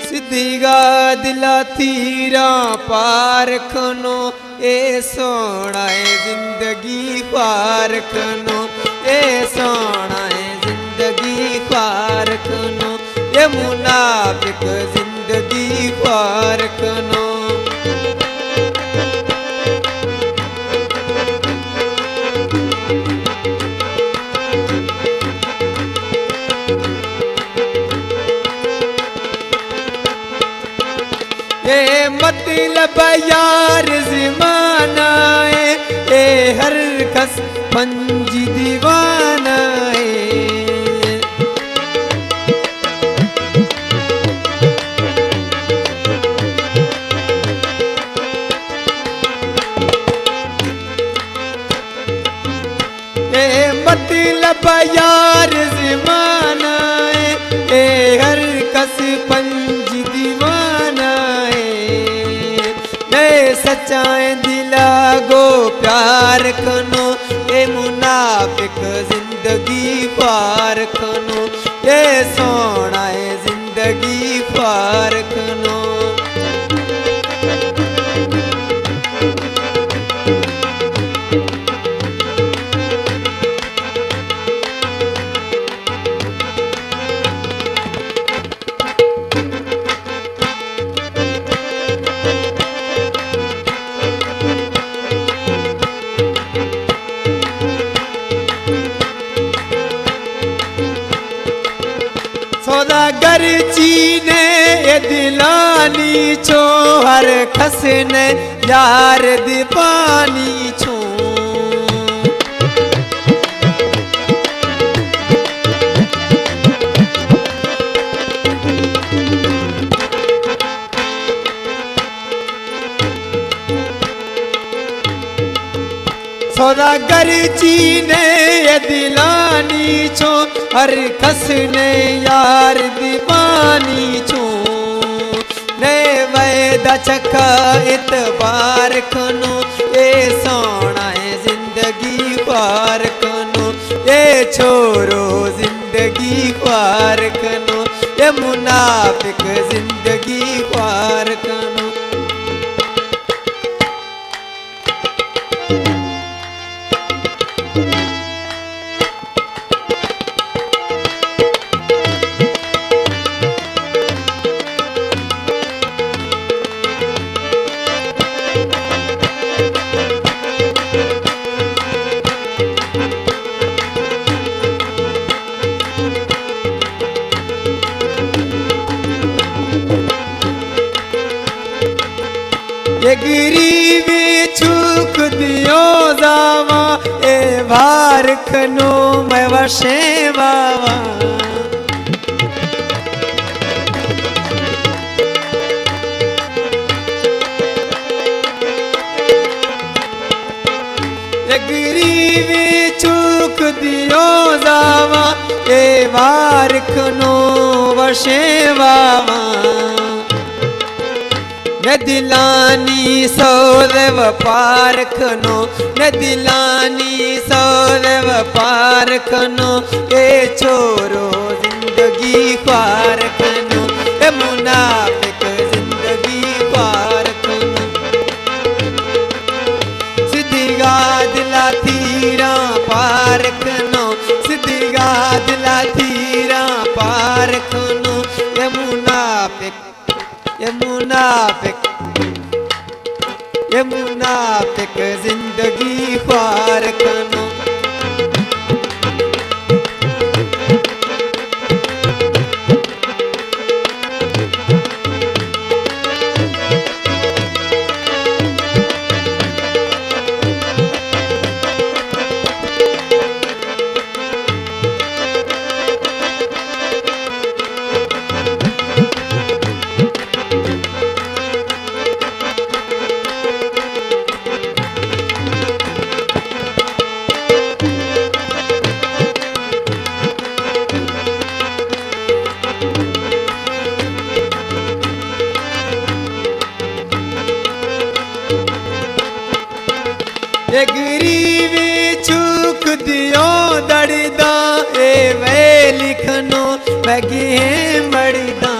सिद्धिगा दिला थीरा पारखनो ए सोना है जिंदगी पारखनो ए सोना है जिंदगी पारखनो ये मुनाफिक जिंदगी पारखनो। ये मतलब यार ज़माना है ए हर कस पंजी दीवाना है। ये मतलब यार ज़माना है ए हर कस पंजी दीवाना है। सच्चाई दिला गो प्यार कनो ए मुनाफिक जिंदगी पार कनो ए सोना है जिंदगी पार कनो। सौदागर चीने ये दिलानी छो हर खसने यार दीपानी छो। सौदागर चीने ये दिलानी छो हर खसने यार दीवानी छो। ने वैदा चखा इतबार खनो ए सोना है जिंदगी पार खनो ए छोरो जिंदगी पार खनो ए मुनाफिक जिंदगी पार खनो। ये गिरीवी छुक दियो जावा ए भार खनो मैं वशे बावा। ये गिरीवी छुक दियो जावा ए भार खनो वशे बावा। न दिलानी सौदेव पार खनो न दिलानी सौदेव पार खनो ए छोरो जिंदगी पार खनो ए मुनाफिक जिंदगी पार खनो। सिद्धिगा दिला थीरा पार खनो सिद्धिगा दिला थीरा पार खनो ए मुनाफिक ये मुनाफिक ये मुनाफिक जिंदगी पार खनो। गरीबी चूक दियो दड़दा ए वे लिखनो बगी है मड़दा।